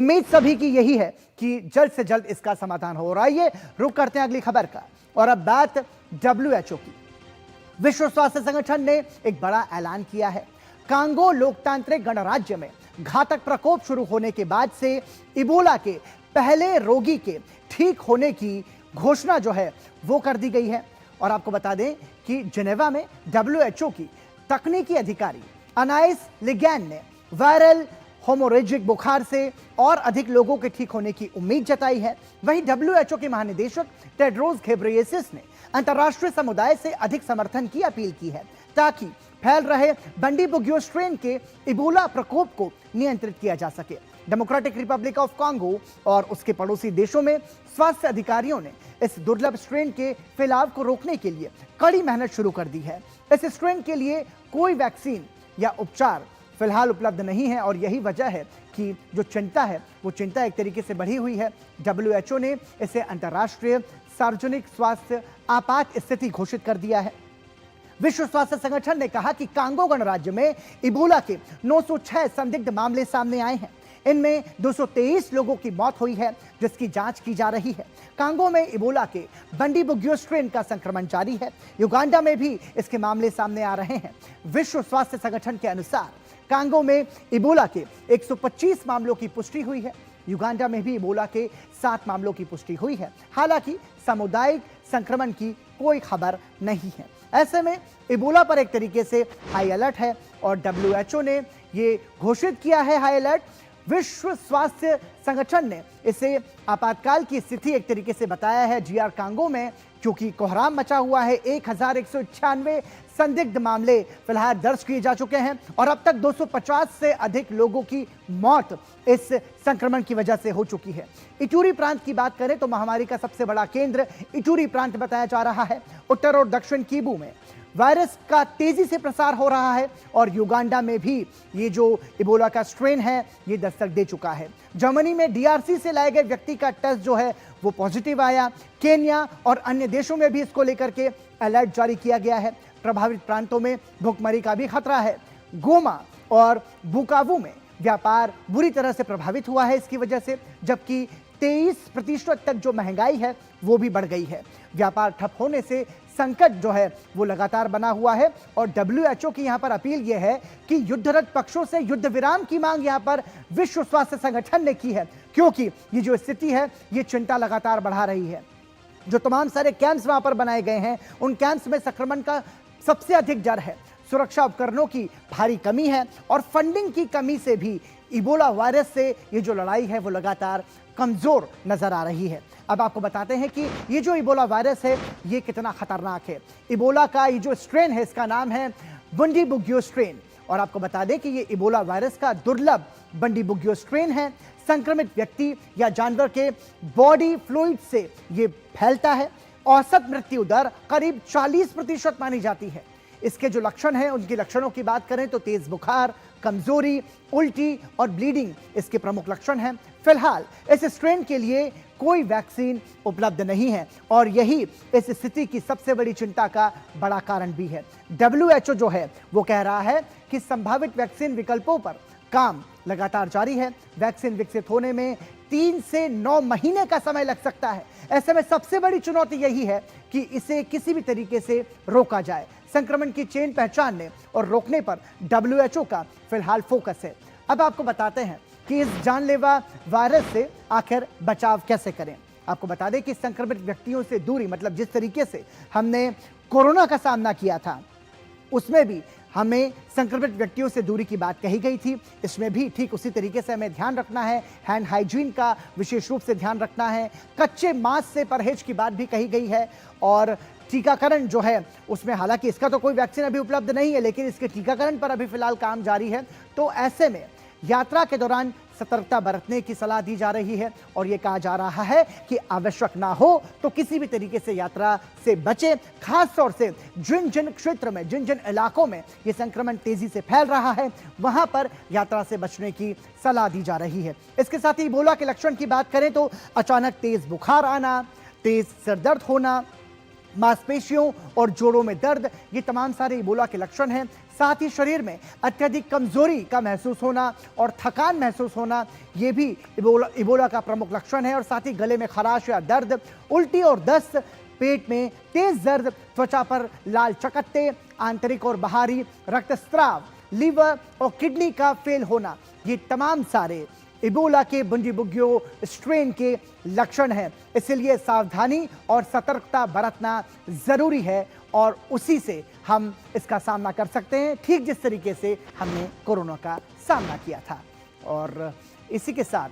उम्मीद सभी की यही है कि जल्द से जल्द इसका समाधान हो रहा है। ये रुक करते हैं अगली खबर का। और अब बात WHO की। विश्व स्वास्थ्य संगठन ने एक बड़ा ऐलान किया है। कांगो लोकतांत्रिक गणराज्य में घातक प्रकोप शुरू होने के बाद से इबोला के पहले रोगी के ठीक होने की घोषणा जो है वो कर दी गई है। और आपको बता दें कि जेनेवा में WHO की तकनीकी अधिकारी अनाइस लिगैन ने वायरल होमोरेजिक बुखार से और अधिक लोगों के ठीक होने की उम्मीद जताई है। वहीं WHO के महानिदेशक टेड्रोस घेब्रेयेसस ने अंतर्राष्ट्रीय समुदाय से अधिक समर्थन की अपील की है ताकि फैल रहे बंडीबुगियो स्ट्रेन के इबोला प्रकोप को नियंत्रित किया जा सके। डेमोक्रेटिक रिपब्लिक ऑफ कांगो और उसके पड़ोसी देशों में स्वास्थ्य अधिकारियों ने इस दुर्लभ स्ट्रेन के फैलाव को रोकने के लिए कड़ी मेहनत शुरू कर दी है। इस स्ट्रेन के लिए कोई वैक्सीन या उपचार फिलहाल उपलब्ध नहीं है और यही वजह है कि जो चिंता है वो चिंता एक तरीके से बढ़ी हुई है। WHO ने इसे अंतर्राष्ट्रीय सार्वजनिक स्वास्थ्य आपात स्थिति घोषित कर दिया है। विश्व स्वास्थ्य संगठन ने कहा कि कांगो गणराज्य में इबोला के 906 संदिग्ध मामले सामने आए हैं। इनमें 223 लोगों की मौत हुई है जिसकी जांच की जा रही है। कांगो में इबोला के बंडीबुगियो स्ट्रेन का संक्रमण जारी है। युगांडा में भी इसके मामले सामने आ रहे हैं। विश्व स्वास्थ्य संगठन के अनुसार कांगो में इबोला के 125 मामलों की पुष्टि हुई है। युगांडा में भी इबोला के 7 मामलों की पुष्टि हुई है। हालांकि सामुदायिक संक्रमण की कोई खबर नहीं है। ऐसे में इबोला पर एक तरीके से हाई अलर्ट है और WHO ने ये घोषित किया है हाई अलर्ट। विश्व स्वास्थ्य संगठन ने इसे आपातकाल की स्थिति एक तरीके से बताया है GR कांगो में, क्योंकि कोहराम मचा हुआ है। 1196 संदिग्ध मामले फिलहाल दर्ज किए जा चुके हैं और अब तक 250 से अधिक लोगों की मौत इस संक्रमण की वजह से हो चुकी है। इटूरी प्रांत की बात करें तो महामारी का सबसे बड़ा केंद्र इटूरी प्रांत बताया जा रहा है। उत्तर और दक्षिण किबू में वायरस का तेजी से प्रसार हो रहा है और युगांडा में भी ये जो इबोला का स्ट्रेन है ये दस्तक दे चुका है। जर्मनी में DRC से लाए गए व्यक्ति का टेस्ट जो है वो पॉजिटिव आया। केन्या और अन्य देशों में भी इसको लेकर के अलर्ट जारी किया गया है। प्रभावित प्रांतों में भुखमरी का भी खतरा है। गोमा और बुकावू में व्यापार बुरी तरह से प्रभावित हुआ है इसकी वजह से, जबकि 23% तक जो महंगाई है वो भी बढ़ गई है। व्यापार ठप होने से संकट जो है वो लगातार बना हुआ है और WHO की यहां पर अपील यह है कि युद्धरत पक्षों से युद्ध विराम की मांग यहां पर विश्व स्वास्थ्य संगठन ने की है, क्योंकि ये जो स्थिति है ये चिंता लगातार बढ़ा रही है। जो तमाम सारे कैंप्स वहां पर बनाए गए हैं उन कैंप्स में संक्रमण का सबसे अधिक डर है। सुरक्षा उपकरणों की भारी कमी है और फंडिंग की कमी से भी इबोला वायरस से ये जो लड़ाई है वो लगातार कमजोर नजर आ रही है। अब आपको बताते हैं कि ये जो इबोला वायरस है ये कितना खतरनाक है। इबोला का ये जो स्ट्रेन है इसका नाम है बंडीबुगियो स्ट्रेन और आपको बता दें कि ये इबोला वायरस का दुर्लभ बंडीबुगियो स्ट्रेन है। संक्रमित व्यक्ति या जानवर के बॉडी फ्लूइड से ये फैलता है। औसत मृत्यु दर करीब 40% मानी जाती है। इसके जो लक्षण हैं उनके लक्षणों की बात करें तो तेज बुखार, कमजोरी, उल्टी और ब्लीडिंग इसके प्रमुख लक्षण हैं। फिलहाल इस स्ट्रेन के लिए कोई वैक्सीन उपलब्ध नहीं है और यही इस स्थिति की सबसे बड़ी चिंता का बड़ा कारण भी है। WHO जो है वो कह रहा है कि संभावित वैक्सीन विकल्पों पर काम लगातार जारी है। वैक्सीन विकसित होने में 3 से 9 महीने का समय लग सकता है। ऐसे में सबसे बड़ी चुनौती यही है कि इसे किसी भी तरीके से रोका जाए। संक्रमण की चेन पहचानने और रोकने पर WHO का फिलहाल फोकस है। अब आपको बताते हैं कि इस जानलेवा वायरस से आखिर बचाव कैसे करें। आपको बता दें कि संक्रमित व्यक्तियों से दूरी, मतलब जिस तरीके से हमने कोरोना का सामना किया था उसमें भी हमें संक्रमित व्यक्तियों से दूरी की बात कही गई थी। इसमें भी ठीक उसी तरीके से हमें ध्यान रखना है। हैंड हाइजीन का विशेष रूप से ध्यान रखना है। कच्चे मांस से परहेज की बात भी कही गई है और टीकाकरण जो है उसमें, हालांकि इसका तो कोई वैक्सीन अभी उपलब्ध नहीं है लेकिन इसके टीकाकरण पर अभी फिलहाल काम जारी है। तो ऐसे में यात्रा के दौरान सतर्कता बरतने की सलाह दी जा रही है और यह कहा जा रहा है कि आवश्यक ना हो तो किसी भी तरीके से यात्रा से बचें। खास तौर से जिन जिन क्षेत्र में, जिन जिन इलाकों में ये संक्रमण तेजी से फैल रहा है वहां पर यात्रा से बचने की सलाह दी जा रही है। इसके साथ ही इबोला के लक्षण की बात करें तो अचानक तेज बुखार आना, तेज सिरदर्द होना, मांसपेशियों और जोड़ों में दर्द, ये तमाम सारे इबोला के लक्षण हैं। साथ ही शरीर में अत्यधिक कमजोरी का महसूस होना और थकान महसूस होना, ये भी इबोला का प्रमुख लक्षण है। और साथ ही गले में खराश या दर्द, उल्टी और दस्त, पेट में तेज दर्द, त्वचा पर लाल चकत्ते, आंतरिक और बाहरी रक्तस्राव, लीवर और किडनी का फेल होना, ये तमाम सारे इबोला के बुंजीबुगियो स्ट्रेन के लक्षण हैं। इसलिए सावधानी और सतर्कता बरतना जरूरी है और उसी से हम इसका सामना कर सकते हैं, ठीक जिस तरीके से हमने कोरोना का सामना किया था। और इसी के साथ